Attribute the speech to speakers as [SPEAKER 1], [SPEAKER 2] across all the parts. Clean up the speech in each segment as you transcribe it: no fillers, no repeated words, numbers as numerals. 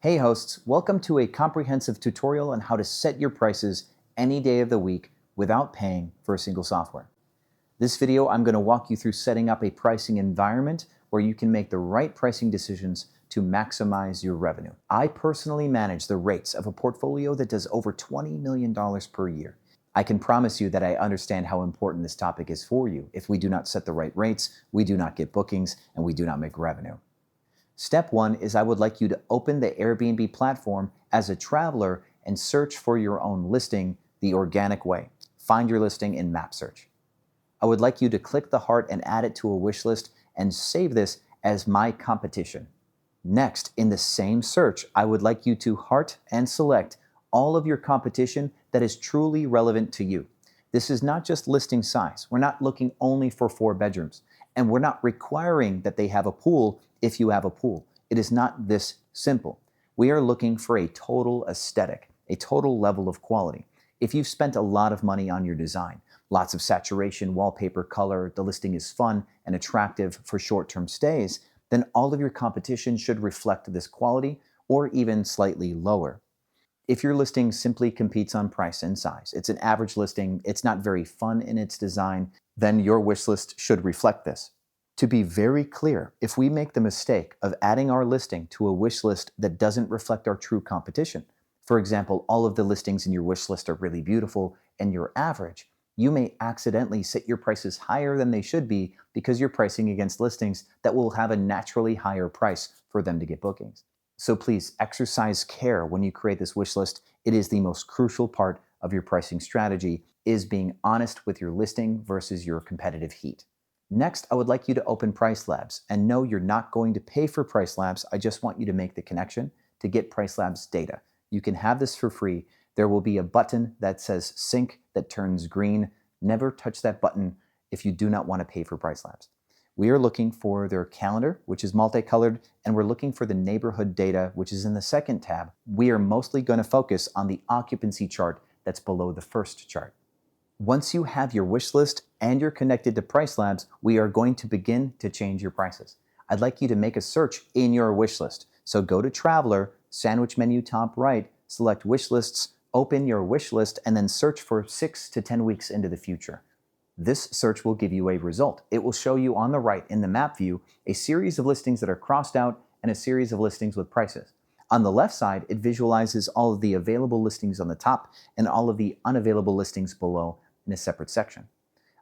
[SPEAKER 1] Hey hosts, welcome to a comprehensive tutorial on how to set your prices any day of the week without paying for a single software. This video, I'm going to walk you through setting up a pricing environment where you can make the right pricing decisions to maximize your revenue. I personally manage the rates of a portfolio that does over $20 million per year. I can promise you that I understand how important this topic is for you. If we do not set the right rates, we do not get bookings and we do not make revenue. Step one is I would like you to open the Airbnb platform as a traveler and search for your own listing the organic way. Find your listing in map search. I would like you to click the heart and add it to a wish list and save this as my competition. Next, in the same search, I would like you to heart and select all of your competition that is truly relevant to you. This is not just listing size. We're not looking only for 4 bedrooms, and we're not requiring that they have a pool if you have a pool. It is not this simple. We are looking for a total aesthetic, a total level of quality. If you've spent a lot of money on your design, lots of saturation, wallpaper, color, the listing is fun and attractive for short-term stays, then all of your competition should reflect this quality or even slightly lower. If your listing simply competes on price and size, it's an average listing, it's not very fun in its design, then your wish list should reflect this. To be very clear, if we make the mistake of adding our listing to a wish list that doesn't reflect our true competition, for example, all of the listings in your wish list are really beautiful and you're average, you may accidentally set your prices higher than they should be because you're pricing against listings that will have a naturally higher price for them to get bookings. So please exercise care when you create this wish list. It is the most crucial part of your pricing strategy, is being honest with your listing versus your competitive heat. Next, I would like you to open pricelabs, and no, you're not going to pay for pricelabs. I just want you to make the connection to get pricelabs data. You can have this for free. There will be a button that says sync that turns green. Never touch that button if you do not want to pay for pricelabs. We are looking for their calendar, which is multicolored, and we're looking for the neighborhood data, which is in the second tab. We are mostly going to focus on the occupancy chart that's below the first chart. Once you have your wish list and you're connected to pricelabs, we are going to begin to change your prices. I'd like you to make a search in your wish list. So go to Traveler, sandwich menu top right, select wish lists, open your wish list, and then search for 6 to 10 weeks into the future. This search will give you a result. It will show you on the right in the map view a series of listings that are crossed out and a series of listings with prices. On the left side, it visualizes all of the available listings on the top and all of the unavailable listings below in a separate section.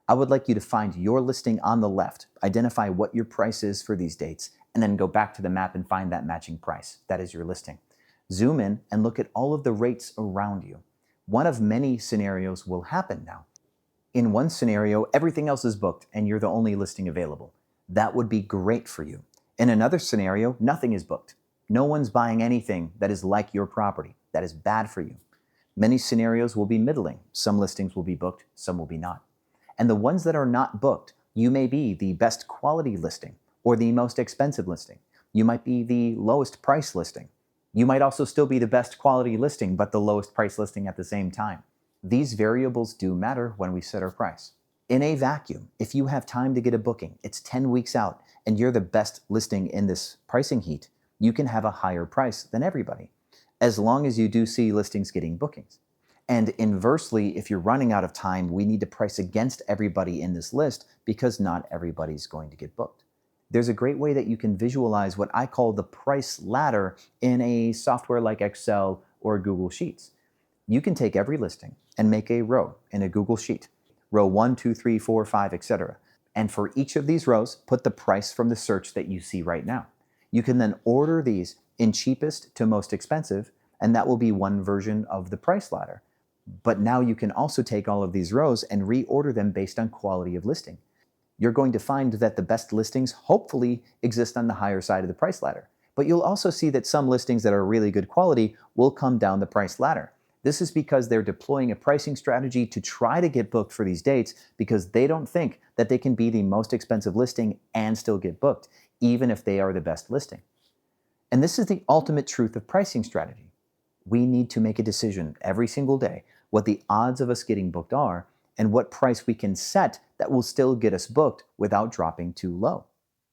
[SPEAKER 1] I would like you to find your listing on the left, identify what your price is for these dates, and then go back to the map and find that matching price. That is your listing. Zoom in and look at all of the rates around you. One of many scenarios will happen now. In one scenario, everything else is booked and you're the only listing available. That would be great for you. In another scenario, nothing is booked. No one's buying anything that is like your property. That is bad for you. Many scenarios will be middling. Some listings will be booked, some will be not. And the ones that are not booked, you may be the best quality listing or the most expensive listing. You might be the lowest price listing. You might also still be the best quality listing, but the lowest price listing at the same time. These variables do matter when we set our price. In a vacuum, if you have time to get a booking, it's 10 weeks out, and you're the best listing in this pricing heat, you can have a higher price than everybody, as long as you do see listings getting bookings. And inversely, if you're running out of time, we need to price against everybody in this list because not everybody's going to get booked. There's a great way that you can visualize what I call the price ladder in a software like Excel or Google Sheets. You can take every listing and make a row in a Google Sheet, row 1, 2, 3, 4, 5, etc. And for each of these rows, put the price from the search that you see right now. You can then order these in cheapest to most expensive, and that will be one version of the price ladder. But now you can also take all of these rows and reorder them based on quality of listing. You're going to find that the best listings hopefully exist on the higher side of the price ladder. But you'll also see that some listings that are really good quality will come down the price ladder. This is because they're deploying a pricing strategy to try to get booked for these dates because they don't think that they can be the most expensive listing and still get booked, even if they are the best listing. And this is the ultimate truth of pricing strategy. We need to make a decision every single day what the odds of us getting booked are and what price we can set that will still get us booked without dropping too low.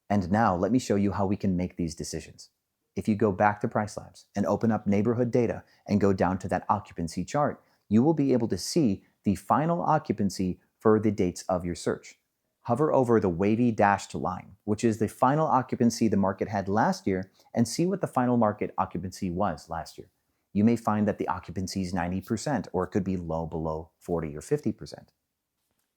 [SPEAKER 1] And now let me show you how we can make these decisions. if you go back to pricelabs and open up neighborhood data and go down to that occupancy chart, you will be able to see the final occupancy for the dates of your search. Hover over the wavy dashed line, which is the final occupancy the market had last year, and see what the final market occupancy was last year. You may find that the occupancy is 90%, or it could be low below 40 or 50%.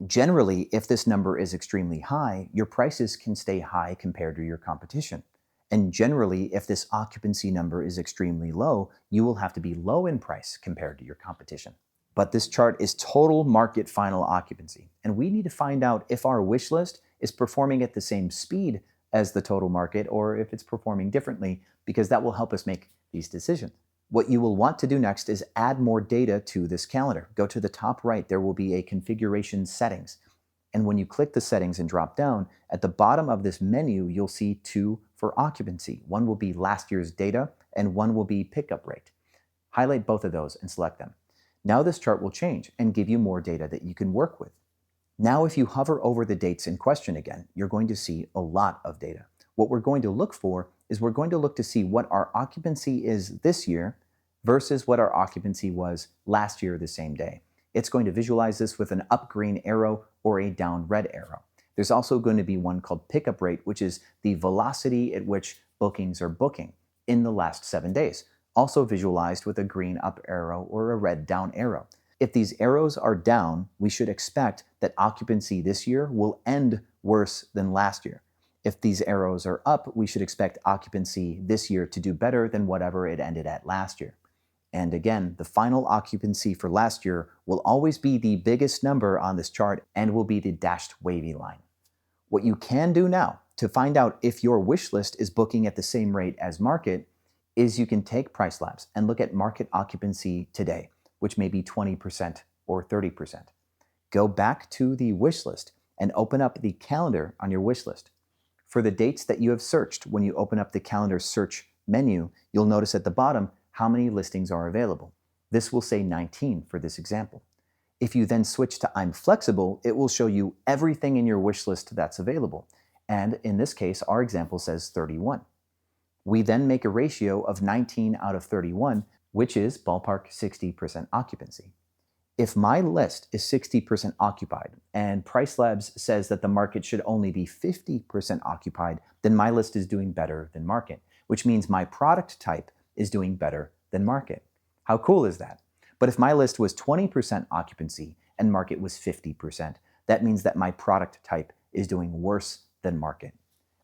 [SPEAKER 1] Generally, if this number is extremely high, your prices can stay high compared to your competition. And generally, if this occupancy number is extremely low, you will have to be low in price compared to your competition. But this chart is total market final occupancy, and we need to find out if our wish list is performing at the same speed as the total market or if it's performing differently, because that will help us make these decisions. What you will want to do next is add more data to this calendar. Go to the top right, there will be a configuration settings. And when you click the settings and drop down, at the bottom of this menu, you'll see two for occupancy. One will be last year's data and one will be pickup rate. Highlight both of those and select them. Now this chart will change and give you more data that you can work with. Now if you hover over the dates in question again, you're going to see a lot of data. What we're going to look for is we're going to look to see what our occupancy is this year versus what our occupancy was last year the same day. It's going to visualize this with an up green arrow or a down red arrow. There's also going to be one called pickup rate, which is the velocity at which bookings are booking in the last 7 days, also visualized with a green up arrow or a red down arrow. If these arrows are down, we should expect that occupancy this year will end worse than last year. If these arrows are up, we should expect occupancy this year to do better than whatever it ended at last year. And again, the final occupancy for last year will always be the biggest number on this chart and will be the dashed wavy line. What you can do now to find out if your wish list is booking at the same rate as market is you can take pricelabs and look at market occupancy today, which may be 20% or 30%. Go back to the wish list and open up the calendar on your wish list. For the dates that you have searched, when you open up the calendar search menu, you'll notice at the bottom how many listings are available. This will say 19 for this example. If you then switch to I'm flexible, it will show you everything in your wish list that's available. And in this case, our example says 31. We then make a ratio of 19 out of 31, which is ballpark 60% occupancy. If my list is 60% occupied and pricelabs says that the market should only be 50% occupied, then my list is doing better than market, which means my product type is doing better than market. How cool is that? But if my list was 20% occupancy and market was 50%, that means that my product type is doing worse than market.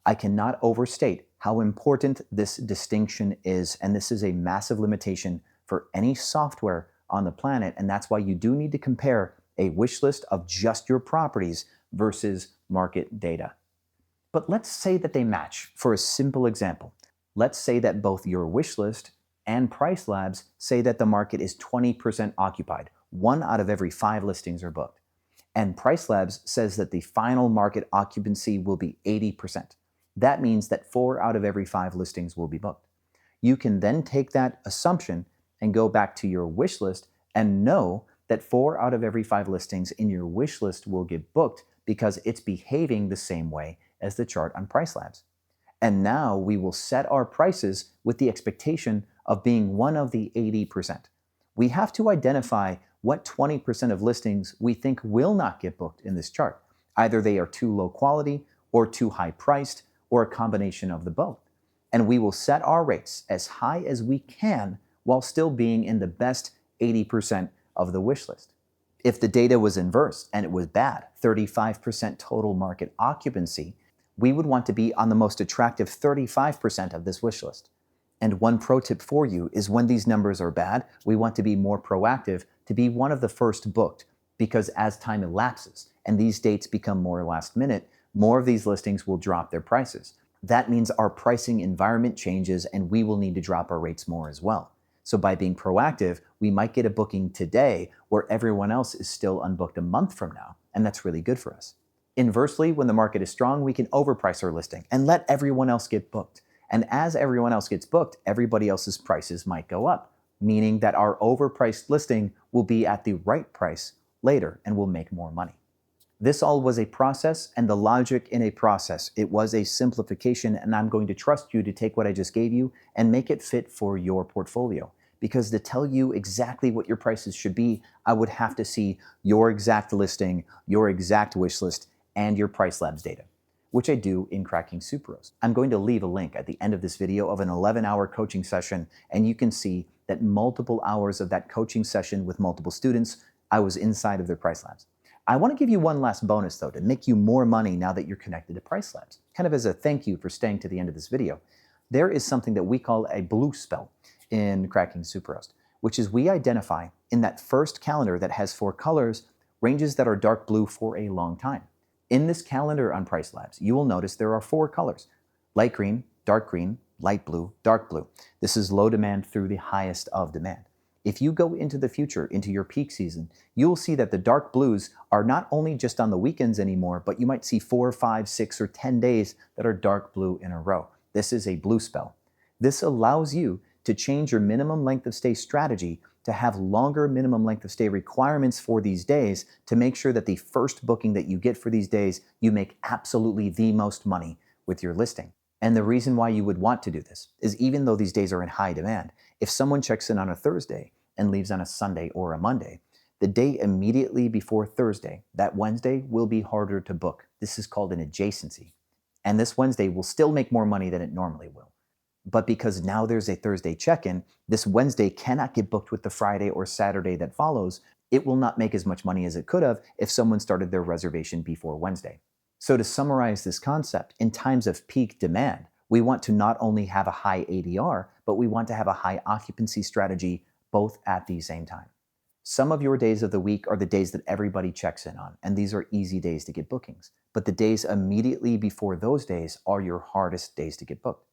[SPEAKER 1] I cannot overstate how important this distinction is, and this is a massive limitation for any software on the planet, and that's why you do need to compare a wish list of just your properties versus market data. But let's say that they match for a simple example. Let's say that both your wish list and pricelabs say that the market is 20% occupied. 1 out of every 5 listings are booked. And pricelabs says that the final market occupancy will be 80%. That means that 4 out of every 5 listings will be booked. You can then take that assumption and go back to your wish list and know that 4 out of every 5 listings in your wish list will get booked because it's behaving the same way as the chart on pricelabs. And now we will set our prices with the expectation of being one of the 80%. We have to identify what 20% of listings we think will not get booked in this chart. Either they are too low quality or too high priced or a combination of the both. And we will set our rates as high as we can while still being in the best 80% of the wish list. If the data was inverse and it was bad, 35% total market occupancy, we would want to be on the most attractive 35% of this wish list. And one pro tip for you is when these numbers are bad, we want to be more proactive to be one of the first booked, because as time elapses and these dates become more last minute, more of these listings will drop their prices. That means our pricing environment changes and we will need to drop our rates more as well. So by being proactive, we might get a booking today where everyone else is still unbooked a month from now, and that's really good for us. Inversely, when the market is strong, we can overprice our listing and let everyone else get booked. And as everyone else gets booked, everybody else's prices might go up, meaning that our overpriced listing will be at the right price later and will make more money. This all was a process and the logic in a process. It was a simplification, and I'm going to trust you to take what I just gave you and make it fit for your portfolio. Because to tell you exactly what your prices should be, I would have to see your exact listing, your exact wish list, and your PriceLabs data, which I do in Cracking Superos. I'm going to leave a link at the end of this video of an 11-hour coaching session, and you can see that multiple hours of that coaching session with multiple students, I was inside of their PriceLabs. I want to give you one last bonus though, to make you more money now that you're connected to PriceLabs, kind of as a thank you for staying to the end of this video. There is something that we call a blue spell in Cracking Superos, which is we identify in that first calendar that has 4 colors, ranges that are dark blue for a long time. In this calendar on PriceLabs, you will notice there are 4 colors: light green, light blue, dark blue. This is low demand through the highest of demand. If you go into the future, into your peak season, you'll see that the dark blues are not only just on the weekends anymore, but you might see 4, 5, 6, or 10 days that are dark blue in a row. This is a blue spell. This allows you to change your minimum length of stay strategy to have longer minimum length of stay requirements for these days to make sure that the first booking that you get for these days, you make absolutely the most money with your listing. And the reason why you would want to do this is, even though these days are in high demand, if someone checks in on a Thursday and leaves on a Sunday or a Monday, the day immediately before Thursday, that Wednesday, will be harder to book. This is called an adjacency. And this Wednesday will still make more money than it normally will. But because now there's a Thursday check-in, this Wednesday cannot get booked with the Friday or Saturday that follows. It will not make as much money as it could have if someone started their reservation before Wednesday. So to summarize this concept, in times of peak demand, we want to not only have a high ADR, but we want to have a high occupancy strategy both at the same time. Some of your days of the week are the days that everybody checks in on, and these are easy days to get bookings. But the days immediately before those days are your hardest days to get booked.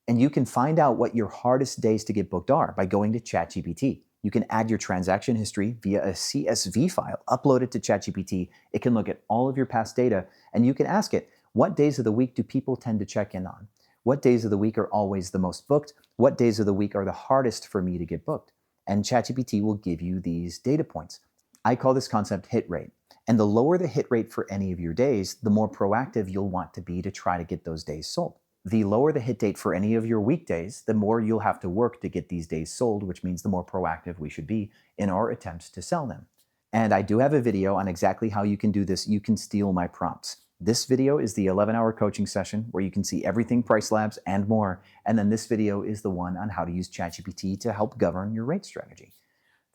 [SPEAKER 1] And you can find out what your hardest days to get booked are by going to ChatGPT. You can add your transaction history via a CSV file, upload it to ChatGPT. It can look at all of your past data, and you can ask it, what days of the week do people tend to check in on? What days of the week are always the most booked? What days of the week are the hardest for me to get booked? And ChatGPT will give you these data points. I call this concept hit rate. And the lower the hit rate for any of your days, the more proactive you'll want to be to try to get those days sold. The lower the hit date for any of your weekdays, the more you'll have to work to get these days sold, which means the more proactive we should be in our attempts to sell them. And I do have a video on exactly how you can do this. You can steal my prompts. This video is the 11-hour coaching session where you can see everything PriceLabs and more. And then this video is the one on how to use ChatGPT to help govern your rate strategy.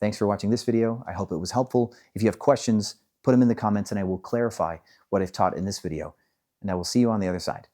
[SPEAKER 1] Thanks for watching this video. I hope it was helpful. If you have questions, put them in the comments and I will clarify what I've taught in this video. And I will see you on the other side.